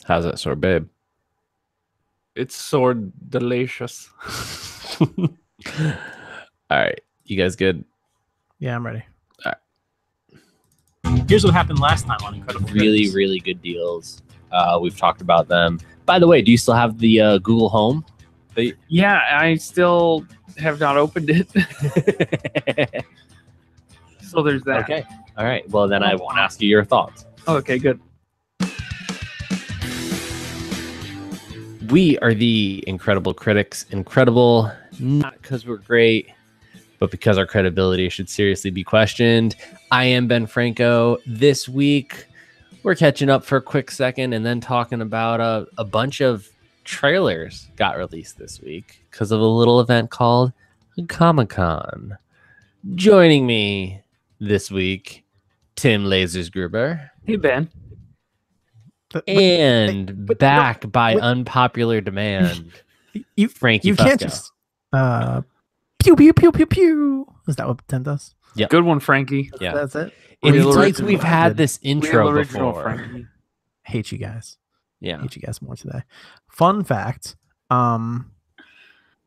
How's that sore, babe? It's so delicious. All right. You guys good? Yeah, I'm ready. All right. Here's what happened last time on Incredible Critics. Really good deals. We've talked about them. By the way, do you still have the Google Home? Yeah, I still have not opened it. So there's that. Okay. All right. Well, then I won't ask you your thoughts. Okay, good. We are the Incredible Critics. Incredible, not because we're great, but because our credibility should seriously be questioned. I am Ben Franco. This week, we're catching up for a quick second and then talking about a bunch of trailers got released this week because of a little event called Comic-Con. Joining me this week, Tim Lasersgruber. Hey, Ben. And back by unpopular demand, Frankie. You Fusco. Can't just pew pew pew pew pew. Is that what Tim does? Yeah, good one, Frankie. Yeah, that's it. It's like we've had this intro before. Frankie. Hate you guys. Yeah, hate you guys more today. Fun fact: the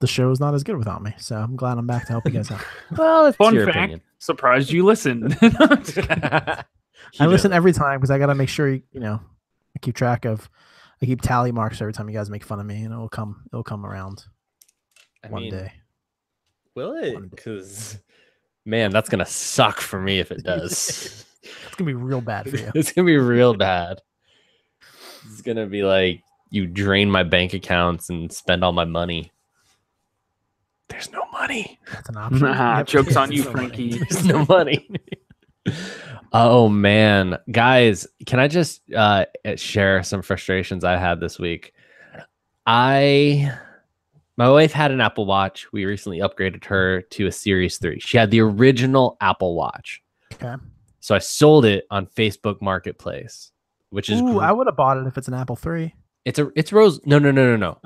show is not as good without me, so I'm glad I'm back to help you guys out. Well, it's fun your fact. Opinion. Surprised you listened. I listen every time because I gotta make sure I keep track of. I keep tally marks every time you guys make fun of me, and it'll come around one day. Will it? Because man, that's gonna suck for me if it does. It's gonna be real bad for you. It's gonna be real bad. It's gonna be like you drain my bank accounts and spend all my money. There's no money. That's an option. Joke's on you, Frankie. There's no money. Oh man, guys, can I just share some frustrations I had this week? My wife had an Apple Watch. We recently upgraded her to a Series 3. She had the original Apple Watch. Okay. So I sold it on Facebook Marketplace, which is I would have bought it if it's an Apple 3. It's Rose. No.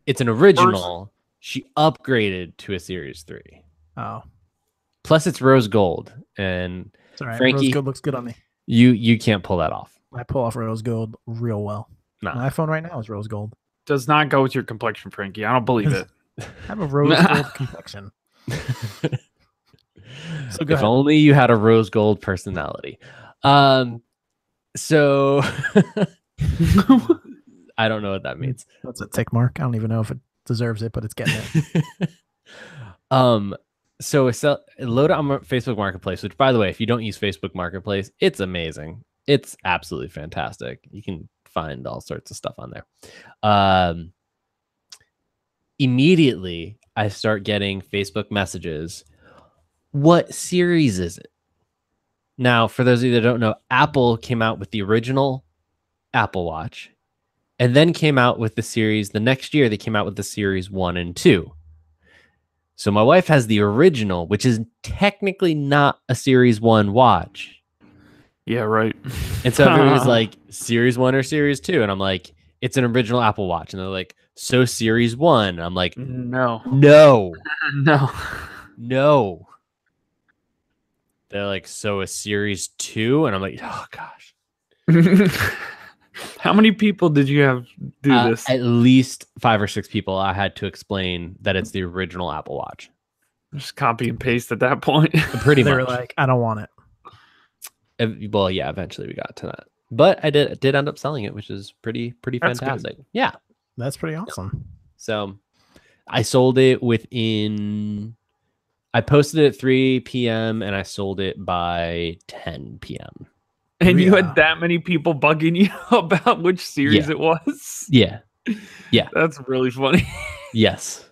It's an original. She upgraded to a Series 3. Oh. Plus it's rose gold. And it's all right. Frankie, rose gold looks good on me. You can't pull that off. I pull off rose gold real well. No. My iPhone right now is rose gold. Does not go with your complexion, Frankie. I don't believe it. I have a rose gold complexion. So if only you had a rose gold personality. So I don't know what that means. That's a tick mark. I don't even know if it deserves it, but it's getting it. So load it on Facebook Marketplace, which, by the way, if you don't use Facebook Marketplace, it's amazing. It's absolutely fantastic. You can find all sorts of stuff on there. Immediately, I start getting Facebook messages. What series is it? Now, for those of you that don't know, Apple came out with the original Apple Watch and then came out with the series. The next year, they came out with the Series 1 and 2. So my wife has the original, which is technically not a Series 1 watch. Yeah, right. And so everyone's like, Series 1 or Series 2? And I'm like, it's an original Apple Watch. And they're like, so Series 1? And I'm like, no. They're like, so a Series 2? And I'm like, oh, gosh. How many people did you have do this? At least 5 or 6 people. I had to explain that it's the original Apple Watch. Just copy and paste at that point. Pretty much. They were like, I don't want it. Well, yeah, eventually we got to that. But I did end up selling it, which is pretty fantastic. Good. Yeah. That's pretty awesome. So I sold it I posted it at 3 p.m. and I sold it by 10 p.m. And you had that many people bugging you about which series it was? Yeah. That's really funny. Yes.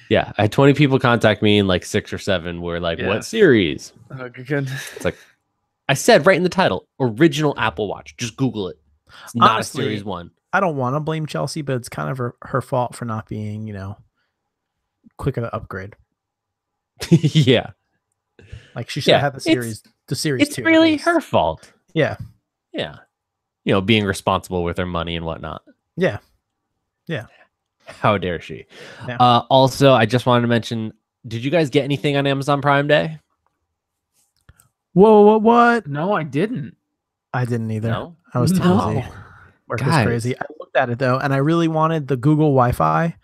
Yeah. I had 20 people contact me and like 6 or 7 were like, what series? Oh, good. It's like, I said right in the title, original Apple Watch. Just Google it. It's not honestly, a Series 1. I don't want to blame Chelsea, but it's kind of her fault for not being, quicker to upgrade. Yeah. Like she should have had the Series 2. It's really her fault. Yeah. Yeah. Being responsible with her money and whatnot. Yeah. Yeah. How dare she? Yeah. Also, I just wanted to mention, did you guys get anything on Amazon Prime Day? Whoa, what? No, I didn't. I didn't either. No? I was too busy. work was crazy. I looked at it though, and I really wanted the Google Wi-Fi.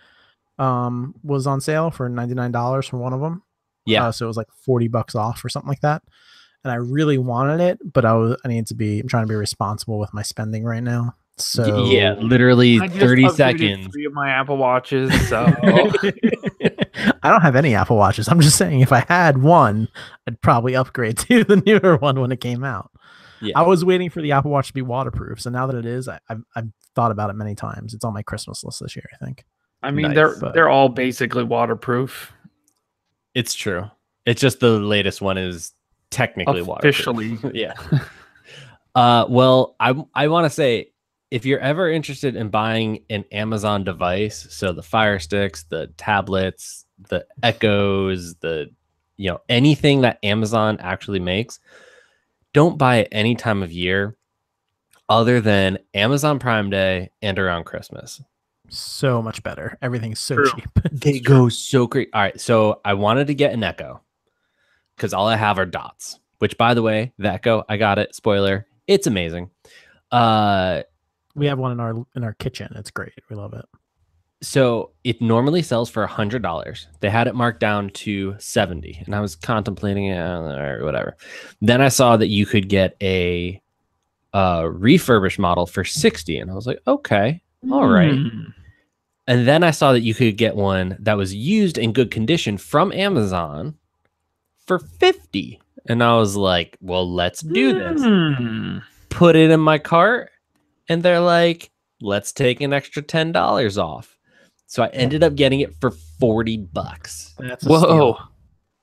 Was on sale for $99 for one of them. Yeah. So it was like $40 off or something like that. And I really wanted it, but I'm trying to be responsible with my spending right now. So yeah, literally 30 seconds. 3 of my Apple Watches. So I don't have any Apple Watches. I'm just saying if I had one, I'd probably upgrade to the newer one when it came out. Yeah. I was waiting for the Apple Watch to be waterproof. So now that it is, I've thought about it many times. It's on my Christmas list this year, I think. I mean, they're all basically waterproof. It's true. It's just the latest one is technically officially waterproof. Yeah. Well, I want to say, if you're ever interested in buying an Amazon device, so the Fire Sticks, the tablets, the Echoes, anything that Amazon actually makes, don't buy it any time of year other than Amazon Prime Day and around Christmas. So much better. Everything's so cheap. They go so great. All right, so I wanted to get an Echo because all I have are dots, which, by the way, the Echo, I got it. Spoiler, it's amazing. We have one in our kitchen. It's great. We love it. So it normally sells for $100. They had it marked down to $70, and I was contemplating it or whatever. Then I saw that you could get a refurbished model for $60, and I was like, okay, all right. And then I saw that you could get one that was used in good condition from Amazon for $50. And I was like, well, let's do this. Put it in my cart. And they're like, let's take an extra $10 off. So I ended up getting it for $40. That's steal.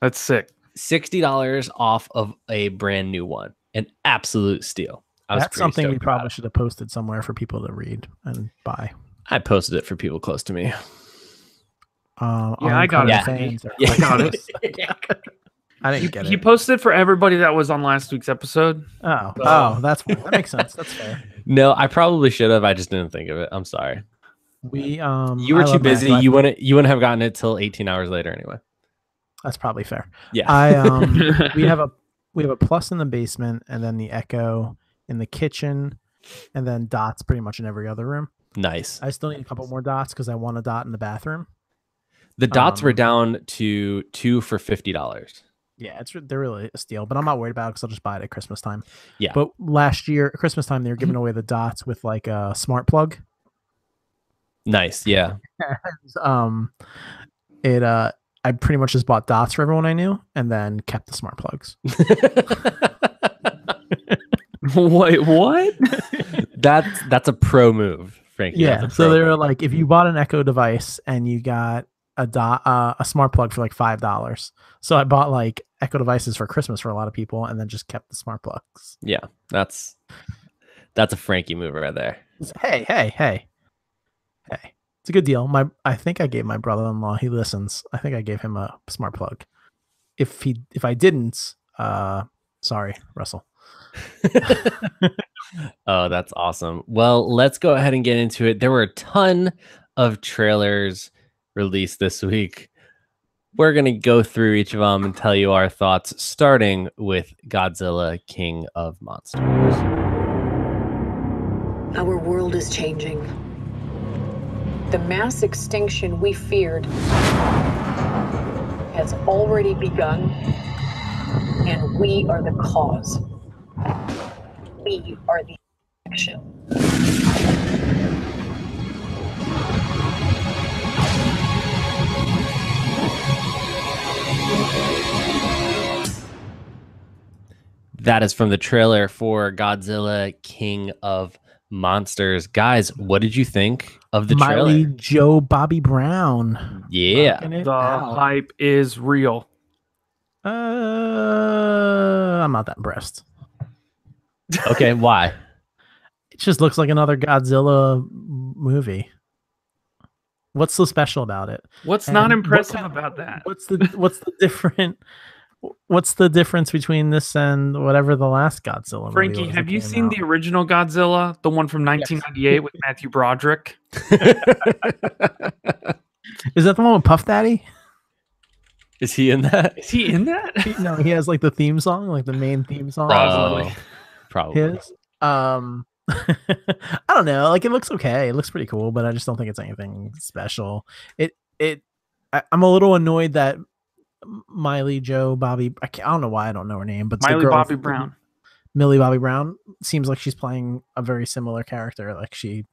That's sick. $60 off of a brand new one. An absolute steal. That's something we probably should have posted somewhere for people to read and buy. I posted it for people close to me. I got it. I got it. I didn't get it. He posted for everybody that was on last week's episode. That's fine. That makes sense. That's fair. No, I probably should have. I just didn't think of it. I'm sorry. You were too busy. You wouldn't have gotten it till 18 hours later anyway. That's probably fair. Yeah. We have a Plus in the basement, and then the Echo in the kitchen, and then dots pretty much in every other room. Nice. I still need a couple more dots because I want a dot in the bathroom. The dots were down to 2 for $50. Yeah, they're really a steal, but I'm not worried about it because I'll just buy it at Christmas time. Yeah. But last year, Christmas time, they were giving away the dots with like a smart plug. Nice. Yeah. I pretty much just bought dots for everyone I knew and then kept the smart plugs. Wait, what? That's a pro move, Frankie. Yeah. So they were like, if you bought an Echo device and you got a smart plug for like $5. So I bought like Echo devices for Christmas for a lot of people and then just kept the smart plugs. Yeah. That's a Frankie move right there. Hey. It's a good deal. I think I gave my brother-in-law, he listens. I think I gave him a smart plug. If I didn't, sorry, Russell. Oh, that's awesome. Well, let's go ahead and get into it. There were a ton of trailers released this week. We're going to go through each of them and tell you our thoughts, starting with Godzilla, King of Monsters. Our world is changing. The mass extinction we feared has already begun, and we are the cause. We are the action. That is from the trailer for Godzilla, King of Monsters. Guys, what did you think of the trailer? Miley Joe Bobby Brown. Yeah. The hype is real. I'm not that impressed. Okay, why? It just looks like another Godzilla movie. What's so special about it? What's not impressive about that? What's the difference between this and whatever the last Godzilla movie Frankie, was have you seen the original Godzilla, the one from 1998 with Matthew Broderick? Is that the one with Puff Daddy? Is he in that? Is he in that? No, he has like the theme song, like the main theme song. Probably. His. I don't know. Like, it looks okay. It looks pretty cool, but I just don't think it's anything special. I'm a little annoyed that Miley Joe Bobby. I don't know why I don't know her name, but Miley Bobby Brown. Millie Bobby Brown seems like she's playing a very similar character. Like she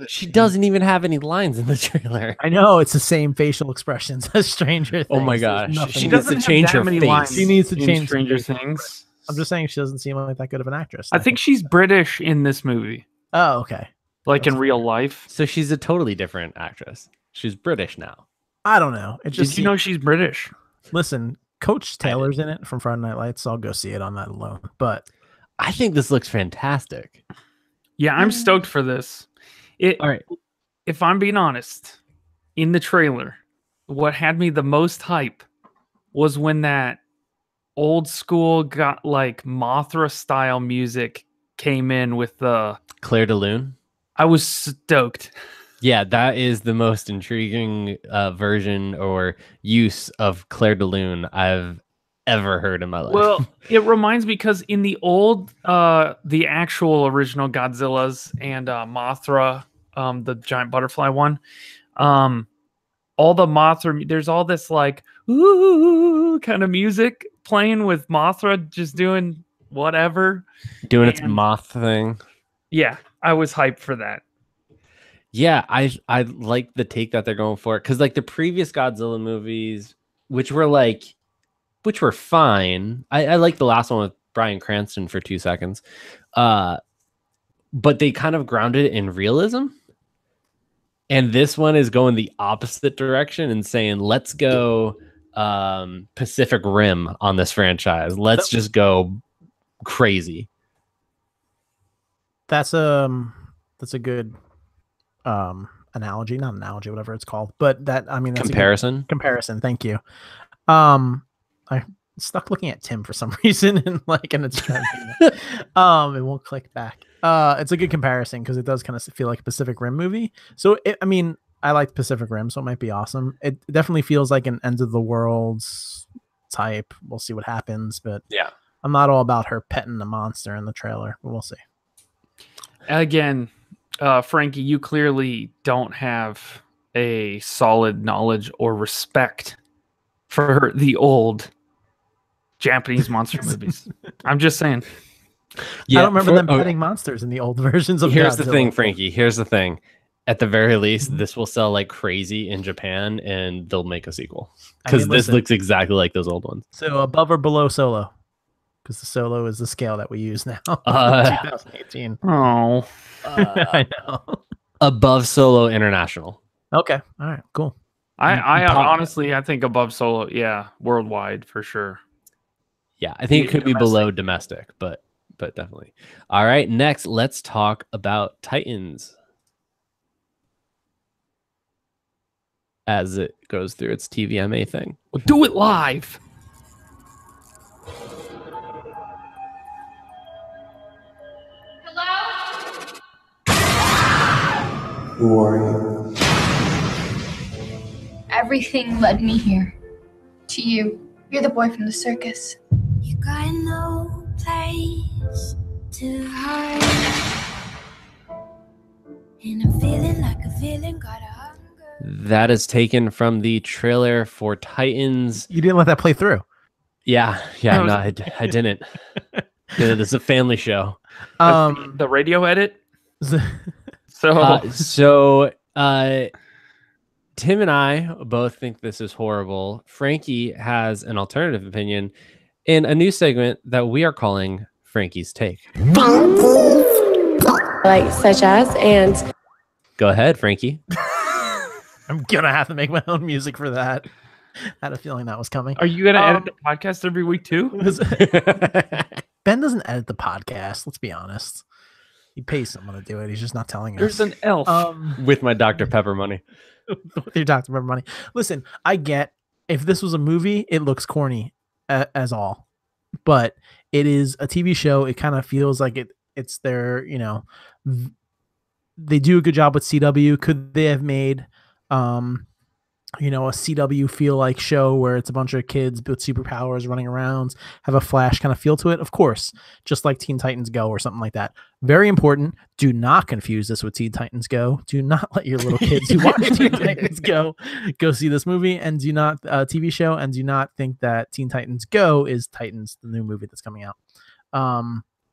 she doesn't even have any lines in the trailer. I know, it's the same facial expressions as Stranger Things. Oh my gosh, she doesn't change her face. She needs to change Stranger Things. I'm just saying she doesn't seem like that good of an actress. I think she's British in this movie. Oh, okay. Like in real life. So she's a totally different actress. She's British now. I don't know. Did you know she's British? Listen, Coach Taylor's in it from Friday Night Lights, so I'll go see it on that alone. But I think this looks fantastic. Yeah, I'm stoked for this. All right. If I'm being honest, in the trailer, what had me the most hype was when that old school got like Mothra style music came in with the Claire de Lune. I was stoked. Yeah, that is the most intriguing version or use of Claire de Lune I've ever heard in my life. Well, it reminds me because in the old, the actual original Godzillas and Mothra, the giant butterfly one, all the Mothra, there's all this like ooh kind of music playing with Mothra just doing whatever, doing its moth thing. Yeah, I was hyped for that. Yeah, I like the take that they're going for, because like the previous Godzilla movies, which were fine. I like the last one with Bryan Cranston for 2 seconds, but they kind of grounded it in realism. And this one is going the opposite direction and saying, let's go Pacific Rim on this franchise. Let's just go crazy. That's a good analogy, not analogy, whatever it's called. But that's comparison. Comparison. Thank you. I stuck looking at Tim for some reason and it's trying to, it won't click back. It's a good comparison because it does kind of feel like a Pacific Rim movie. So I like Pacific Rim, so it might be awesome. It definitely feels like an end of the worlds type. We'll see what happens, but yeah, I'm not all about her petting the monster in the trailer, but we'll see. Again, Frankie, you clearly don't have a solid knowledge or respect for the old Japanese monster movies. I'm just saying. Yeah, I don't remember them petting monsters in the old versions of Here's Godzilla. the thing, Frankie. Here's the thing. At the very least, this will sell like crazy in Japan, and they'll make a sequel. Because this looks exactly like those old ones. So above or below Solo? Because the Solo is the scale that we use now. 2018. Oh. I know. Above Solo International. Okay. All right. Cool. I honestly, I think above Solo, yeah, worldwide for sure. Yeah, I think it could be below domestic, but definitely. All right, next, let's talk about Titans as it goes through its TVMA thing. We'll do it live. Hello? Who are you? Everything led me here. To you. You're the boy from the circus. You got no place to hide. And I'm feeling like a villain, got a hunger. That is taken from the trailer for Titans. You didn't let that play through. Yeah, no, I didn't. This is a family show. The radio edit. So Tim and I both think this is horrible. Frankie has an alternative opinion in a new segment that we are calling Frankie's Take. Like such as, and go ahead, Frankie. I'm gonna have to make my own music for that. I had a feeling that was coming. Are you gonna edit the podcast every week too? Ben doesn't edit the podcast. Let's be honest. He pays someone to do it. He's just not telling us. There's an elf with my Dr. Pepper money. With your Dr. Pepper money. Listen, I get if this was a movie, it looks corny as all, but it is a TV show. It kind of feels like it's their, they do a good job with CW. Could they have made you know, a CW feel like show where it's a bunch of kids with superpowers running around, have a Flash kind of feel to it. Of course, just like Teen Titans Go or something like that. Very important. Do not confuse this with Teen Titans Go. Do not let your little kids who watch Teen Titans Go see this movie, and do not TV show, and do not think that Teen Titans Go is Titans, the new movie that's coming out.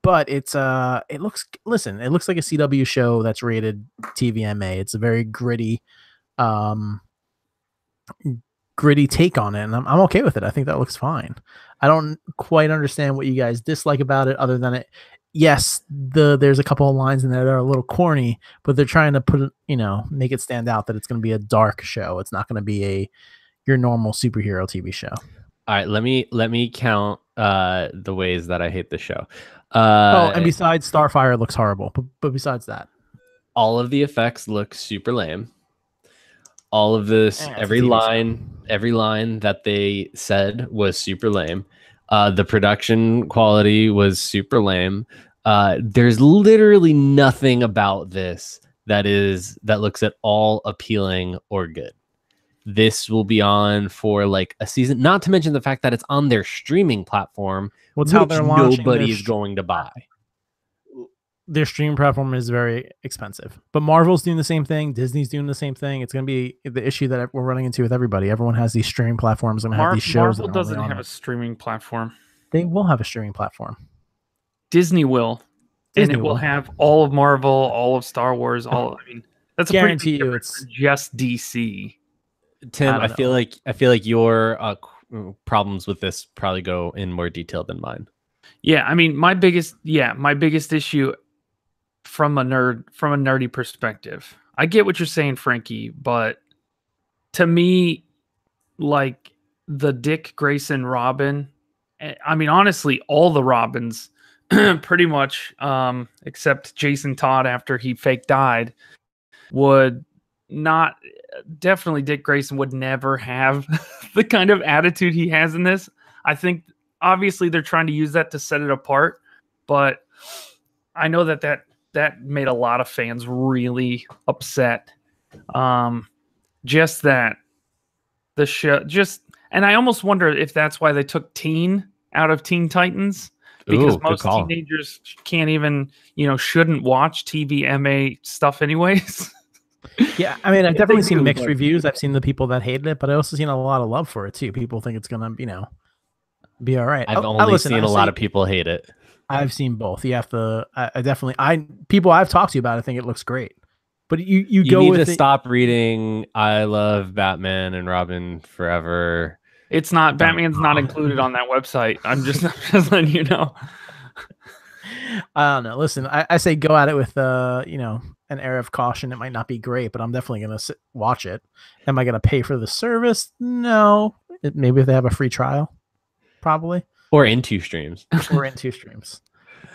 But it looks like a CW show that's rated TVMA. It's a very gritty take on it, and I'm okay with it. I think that looks fine. I don't quite understand what you guys dislike about it, other than it. Yes, there's a couple of lines in there that are a little corny, but they're trying to put it, you know, make it stand out that it's going to be a dark show. It's not going to be your normal superhero TV show. All right, let me count the ways that I hate the show. And besides, Starfire looks horrible, but besides that, all of the effects look super lame. All of this, every line that they said was super lame. The production quality was super lame. There's literally nothing about this that looks at all appealing or good. This will be on for like a season, not to mention the fact that it's on their streaming platform, which nobody is going to buy. Their streaming platform is very expensive, but Marvel's doing the same thing. Disney's doing the same thing. It's going to be the issue that we're running into with everybody. Everyone has these streaming platforms and have these shows. Marvel doesn't have a streaming platform. They will have a streaming platform. Disney will. And it will have all of Marvel, all of Star Wars, all. I mean, that's a guarantee you it's just DC. Tim, I feel like your problems with this probably go in more detail than mine. Yeah, I mean, my biggest issue from a nerdy perspective. I get what you're saying, Frankie, but to me, like the Dick Grayson Robin, I mean, honestly, all the Robins, pretty much, except Jason Todd after he fake died, would not. Definitely, Dick Grayson would never have the kind of attitude he has in this. I think obviously they're trying to use that to set it apart, but I know that made a lot of fans really upset. Just that the show and I almost wonder if that's why they took teen out of Teen Titans, because most teenagers can't even, shouldn't watch TVMA stuff anyways. Yeah, I mean, I've definitely seen mixed reviews. I've seen the people that hated it, but I also seen a lot of love for it too. People think it's gonna, be all right. I've only seen a lot of people hate it. I've seen both. You have to. People I've talked to about it think it looks great, but you go need with to stop reading. I love Batman and Robin Forever. It's not. Batman's not included on that website. I'm just letting you know. I don't know. Listen, I say go at it with an air of caution. It might not be great, but I'm definitely gonna watch it. Am I gonna pay for the service? No. Maybe if they have a free trial, probably. Or in 2 streams.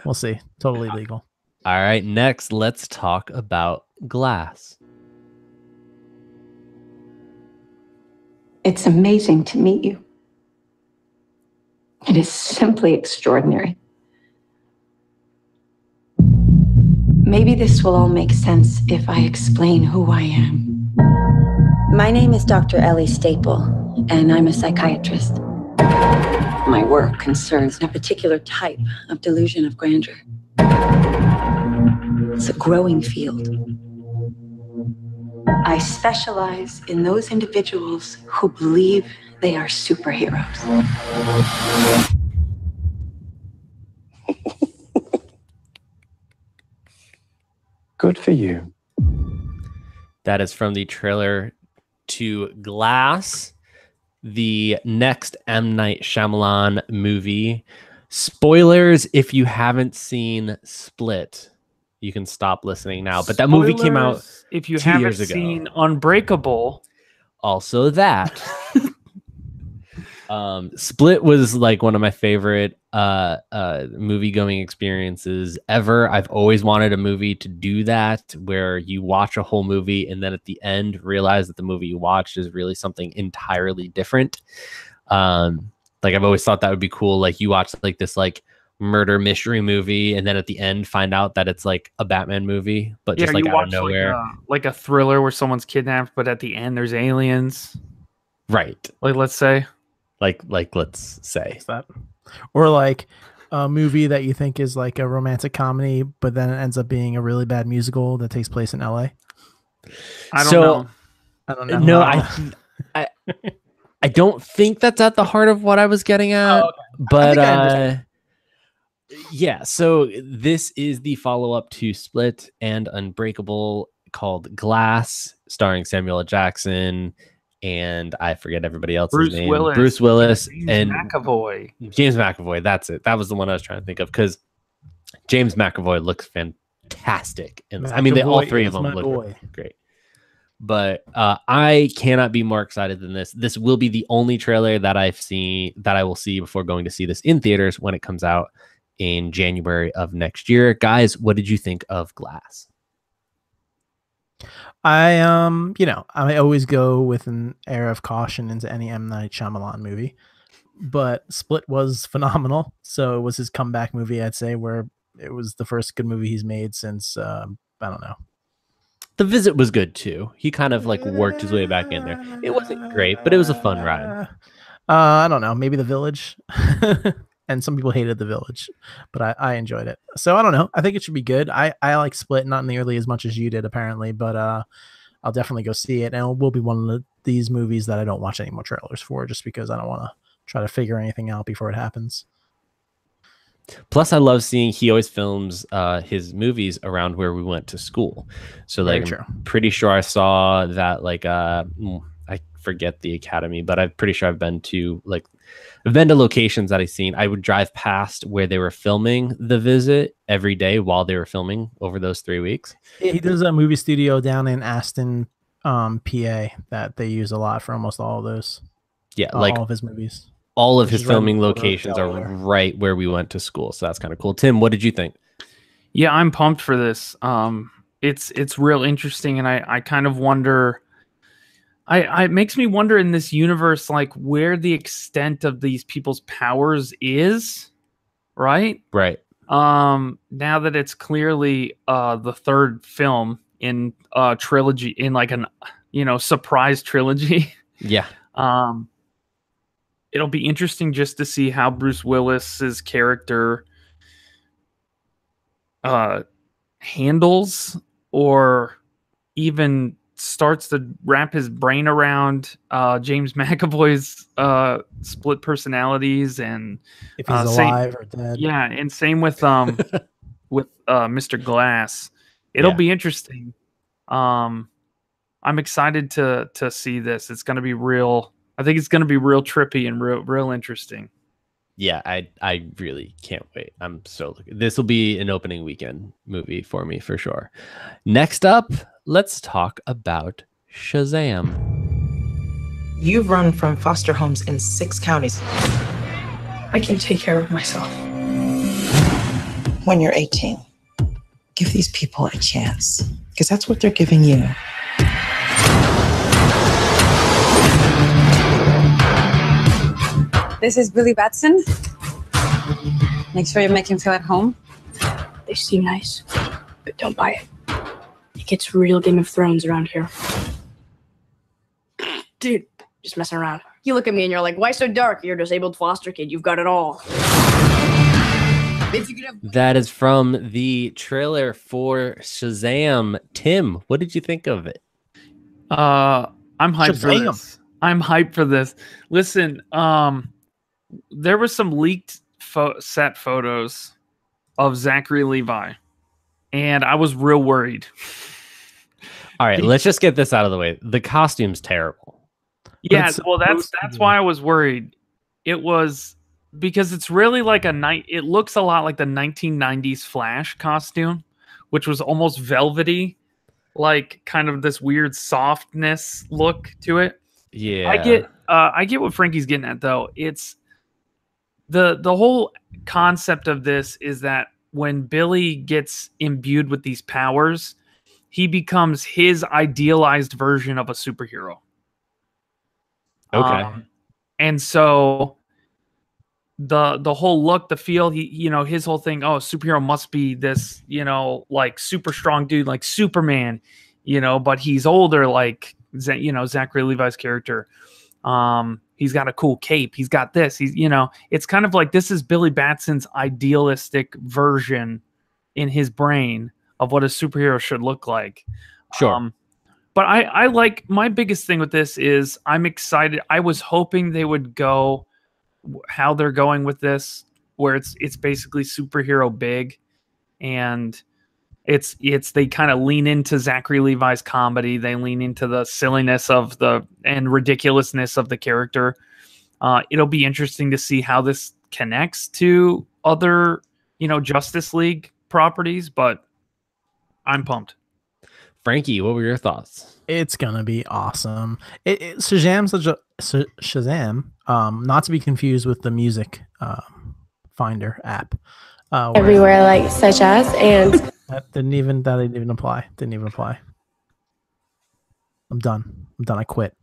We'll see. Totally legal. All right. Next, let's talk about Glass. It's amazing to meet you. It is simply extraordinary. Maybe this will all make sense if I explain who I am. My name is Dr. Ellie Staple, and I'm a psychiatrist. My work concerns a particular type of delusion of grandeur. It's a growing field. I specialize in those individuals who believe they are superheroes. Good for you. That is from the trailer to Glass, the next M. Night Shyamalan movie. Spoilers if you haven't seen Split. You can stop listening now. But that movie came out if you 2 haven't years ago. seen Unbreakable. Also that. Split was like one of my favorite movie going experiences ever. I've always wanted a movie to do that, where you watch a whole movie and then at the end realize that the movie you watched is really something entirely different. Like I've always thought that would be cool. Like you watch like this like murder mystery movie and then at the end find out that it's like a Batman movie, but just like out of nowhere. Like a thriller where someone's kidnapped, but at the end there's aliens. Right. Like, let's say. Like let's say. What's that? Or like a movie that you think is like a romantic comedy, but then it ends up being a really bad musical that takes place in LA. I don't know. I don't know. No, I don't think that's at the heart of what I was getting at. Oh, okay. But yeah, so this is the follow-up to Split and Unbreakable called Glass, starring Samuel L. Jackson and I forget everybody else's name. Bruce Willis and McAvoy. James McAvoy. That's it. That was the one I was trying to think of because James McAvoy looks fantastic. And I mean, all three of them look great. But I cannot be more excited than this. This will be the only trailer that I've seen that I will see before going to see this in theaters when it comes out in January of next year. Guys, what did you think of Glass? I always go with an air of caution into any M. Night Shyamalan movie, but Split was phenomenal. So it was his comeback movie, I'd say, where it was the first good movie he's made since I don't know. The Visit was good too. He kind of like worked his way back in there. It wasn't great, but it was a fun ride. I don't know, maybe The Village. And some people hated The Village, but I enjoyed it. So I don't know. I think it should be good. I like Split, not nearly as much as you did, apparently, but I'll definitely go see it. And it will be one of these movies that I don't watch any more trailers for, just because I don't want to try to figure anything out before it happens. Plus, I love seeing he always films his movies around where we went to school. So like, I'm pretty sure I saw that like I forget the academy, but I'm pretty sure I've been to locations that I've seen. I would drive past where they were filming The Visit every day while they were filming over those 3 weeks. He does a movie studio down in Aston, PA that they use a lot for almost all of those. Yeah, like all of his movies. All of his filming locations are right where we went to school. So that's kind of cool. Tim, what did you think? Yeah, I'm pumped for this. It's real interesting, and I kind of wonder. It makes me wonder in this universe, like where the extent of these people's powers is, right? Right. Now that it's clearly the third film in a trilogy, in like an surprise trilogy. Yeah. It'll be interesting just to see how Bruce Willis's character handles or even starts to wrap his brain around James McAvoy's split personalities, and if he's alive or dead. Yeah, and same with with Mr. Glass. It'll be interesting. I'm excited to see this. It's going to be real. I think it's going to be real trippy and real interesting. Yeah, I really can't wait. I'm so looking. This will be an opening weekend movie for me for sure. Next up, let's talk about Shazam. You've run from foster homes in 6 counties. I can take care of myself. When you're 18, give these people a chance, because that's what they're giving you. This is Billy Batson. Make sure you make him feel at home. They seem nice, but don't buy it. It gets real Game of Thrones around here. Dude, just messing around. You look at me and you're like, why so dark? You're a disabled foster kid. You've got it all. That is from the trailer for Shazam. Tim, what did you think of it? I'm hyped for this. I'm hyped for this. Listen, there were some leaked set photos of Zachary Levi, and I was real worried. All right, let's just get this out of the way. The costume's terrible. Yeah, well, that's why I was worried. It was because it's really like it looks a lot like the 1990s Flash costume, which was almost velvety, like kind of this weird softness look to it. Yeah, I get what Frankie's getting at though. It's the whole concept of this is that when Billy gets imbued with these powers, he becomes his idealized version of a superhero. Okay. And so the whole look, the feel, his whole thing, superhero must be this, like super strong dude like Superman, but he's older like Zachary Levi's character. He's got a cool cape. He's got this. He's, it's kind of like this is Billy Batson's idealistic version in his brain of what a superhero should look like. Sure. But I like, my biggest thing with this is I'm excited. I was hoping they would go how they're going with this, where it's basically superhero big, and they kind of lean into Zachary Levi's comedy. They lean into the silliness and ridiculousness of the character. It'll be interesting to see how this connects to other, Justice League properties, but I'm pumped. Frankie, what were your thoughts? It's gonna be awesome. Shazam, not to be confused with the music finder app. Everywhere, like such as, and that didn't even apply. Didn't even apply. I'm done. I quit.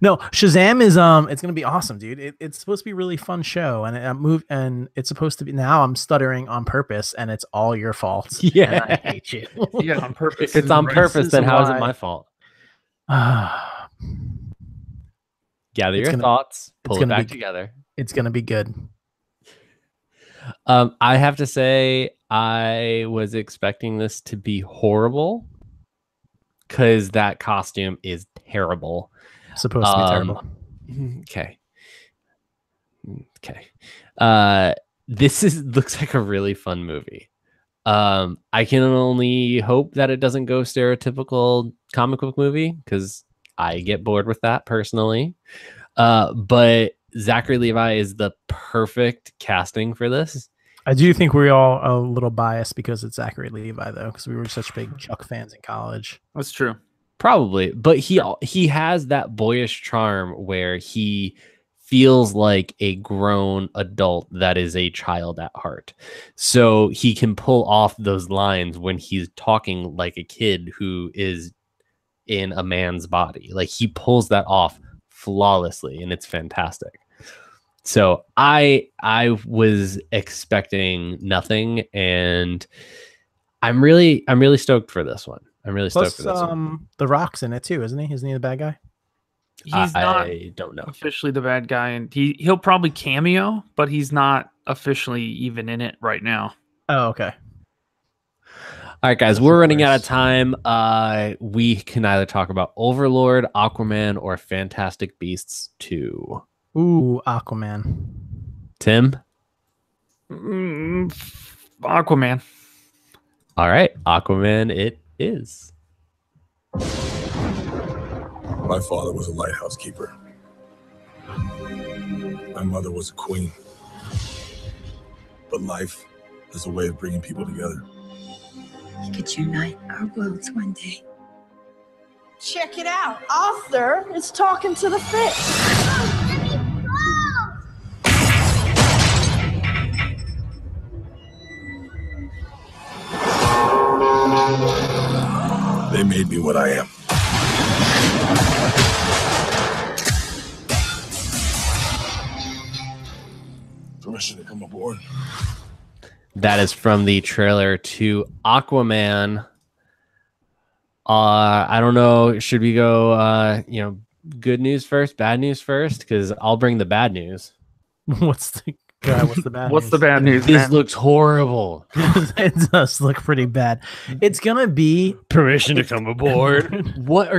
No, Shazam is it's gonna be awesome, dude. It's supposed to be a really fun show, and it's supposed to be. Now I'm stuttering on purpose, and it's all your fault. Yeah, and I hate you. Yeah, on purpose. If it's on purpose, then how is it my fault? Gather your thoughts, pull it back together. It's gonna be good. I have to say, I was expecting this to be horrible because that costume is terrible. Supposed to be terrible. Okay. This looks like a really fun movie. I can only hope that it doesn't go stereotypical comic book movie, because I get bored with that personally. But Zachary Levi is the perfect casting for this. I do think we're all a little biased because it's Zachary Levi, though, because we were such big Chuck fans in college. That's true. Probably, but he has that boyish charm where he feels like a grown adult that is a child at heart. So he can pull off those lines when he's talking like a kid who is in a man's body. Like, he pulls that off flawlessly, and it's fantastic. So I was expecting nothing, and I'm really stoked for this one. I'm really stoked for this one. The Rock's in it too, isn't he? Isn't he the bad guy? He's not I don't know. Officially the bad guy, and he'll probably cameo, but he's not officially even in it right now. Oh, okay. All right, guys, we're running out of time. We can either talk about Overlord, Aquaman, or Fantastic Beasts 2. Ooh, Aquaman. Tim? Aquaman. All right, Aquaman it is. My father was a lighthouse keeper. My mother was a queen. But life is a way of bringing people together. We could unite our worlds one day. Check it out. Arthur is talking to the fish. They made me what I am. Permission to come aboard. That is from the trailer to Aquaman. I don't know. Should we go, good news first, bad news first? Because I'll bring the bad news. What's the bad What's the bad news? This looks horrible. It does look pretty bad. It's gonna be permission to come aboard. What?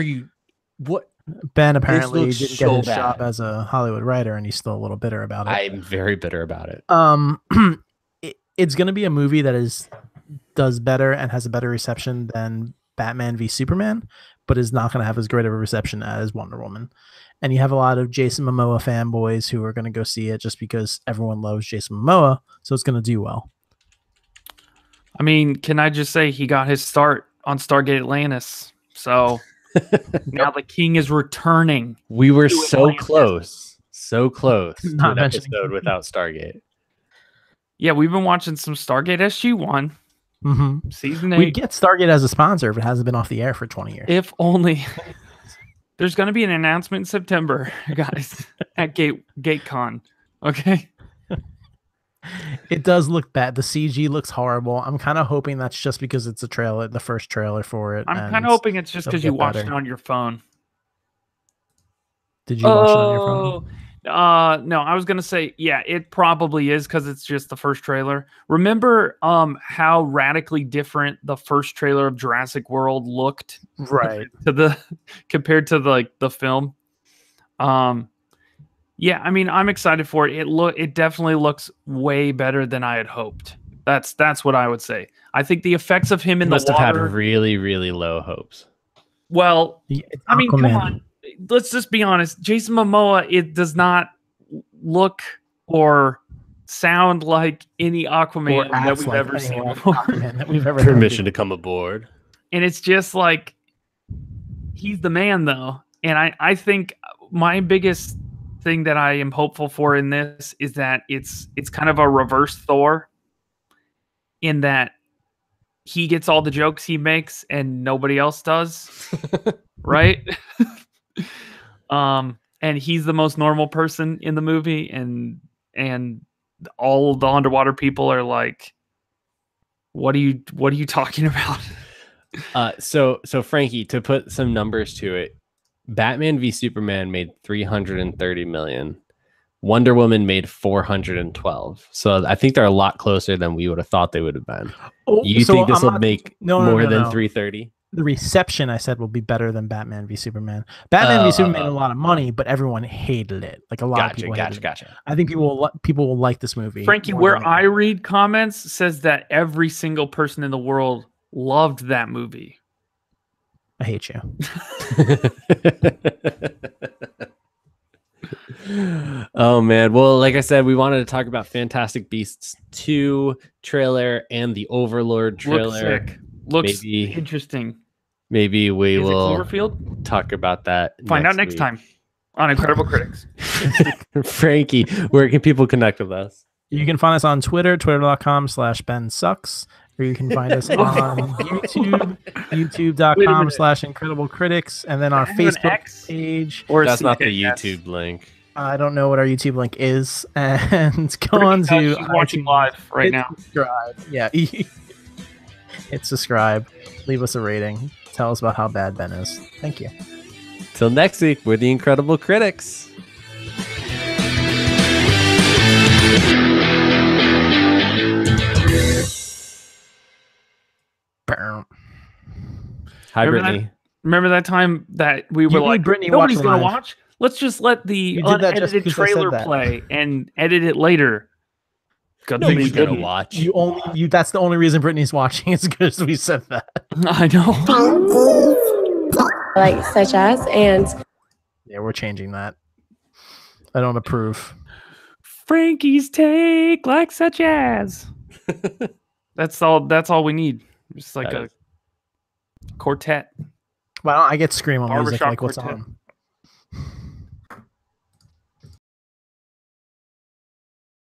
Ben apparently didn't so get his bad. job as a Hollywood writer, and he's still a little bitter about it. I'm very bitter about it. It's gonna be a movie that does better and has a better reception than Batman v Superman, but is not gonna have as great of a reception as Wonder Woman. And you have a lot of Jason Momoa fanboys who are going to go see it just because everyone loves Jason Momoa, so it's going to do well. I mean, can I just say he got his start on Stargate Atlantis? So now the king is returning. We were so close to Not an mentioning- episode without Stargate. Yeah, we've been watching some Stargate SG-1. Mm-hmm. Season 8. We'd get Stargate as a sponsor if it hasn't been off the air for 20 years. If only. There's going to be an announcement in September, guys, at GateCon. Okay. It does look bad. The CG looks horrible. I'm kind of hoping that's just because it's a trailer, the first trailer for it. I'm kind of hoping it's just because you watched it on your phone. Did you watch it on your phone? No, I was gonna say, yeah, it probably is because it's just the first trailer. Remember how radically different the first trailer of Jurassic World looked, right? Compared to the film. Yeah, I mean, I'm excited for it. It definitely looks way better than I had hoped. That's what I would say. I think the effects of him in the water must have had really, really low hopes. Well, I mean, come on. Let's just be honest. Jason Momoa, it does not look or sound like any Aquaman that we've ever seen before. That we've ever Permission to come aboard. And it's just like, he's the man, though. And I think my biggest thing that I am hopeful for in this is that it's kind of a reverse Thor, in that he gets all the jokes he makes and nobody else does. Right? And he's the most normal person in the movie, and all the underwater people are like, what are you talking about? So Frankie, to put some numbers to it, Batman v Superman made 330 million. Wonder Woman made 412. So I think they're a lot closer than we would have thought they would have been. You think this will make more than 330? The reception, I said, will be better than Batman v Superman. Batman v Superman made a lot of money, but everyone hated it. Like a lot of people. Gotcha. I think people will like this movie. Frankie, where I read comments says that every single person in the world loved that movie. I hate you. Oh man. Well, like I said, we wanted to talk about Fantastic Beasts 2 trailer and the Overlord trailer. Looks interesting. Maybe we will Cloverfield? Talk about that. Find out next time on Incredible Critics. Frankie, where can people connect with us? You can find us on Twitter, twitter.com/BenSucks. Or you can find us on YouTube, youtube.com/IncredibleCritics, and then our Facebook page. Or that's not the YouTube link. I don't know what our YouTube link is. And go on to watching live right now. Subscribe. Yeah. Hit subscribe. Leave us a rating. Tell us about how bad Ben is. Thank you. Till next week, we're the Incredible Critics. Hi, Brittany. Remember that time that we were like, nobody's going to watch? Let's just let the unedited trailer play and edit it later. Nobody's going to watch. That's the only reason Brittany's watching is because we said that. I know. Like such as, and yeah, we're changing that. I don't approve. Frankie's take, like such as. That's all we need. Just like a quartet. Well, I get scream on music like what's quartet. on.